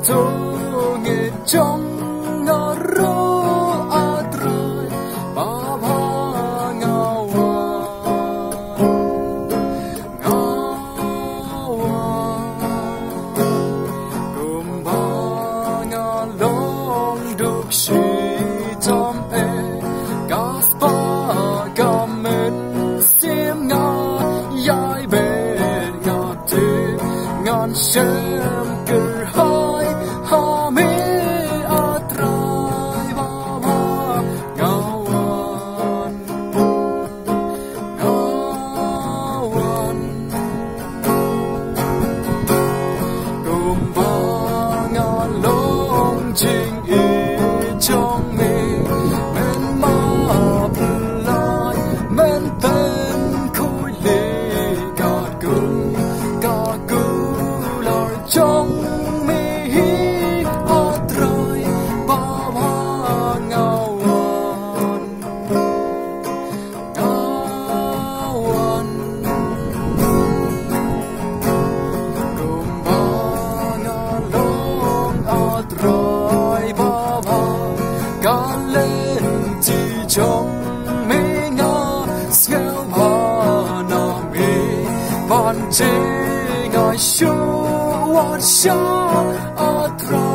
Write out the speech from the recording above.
thu nghệ trong ngõ rô à trời ba ba ngao cùng ba ngao long đục xì trong e cà phê cà mến xiêm ngà yai bê ngà tê ngàn xem cử hai ha mi a trai ba ba ngawan cùng ba ngà long chinh y trong mi men ma lại men tên khôi lệ cả cùng lời trong mi a trai ba ba ngawan cùng ba ngà long a trai ba ba cả lên chỉ trong mi ngà scale mà nam mi van chế ngài show what shall a try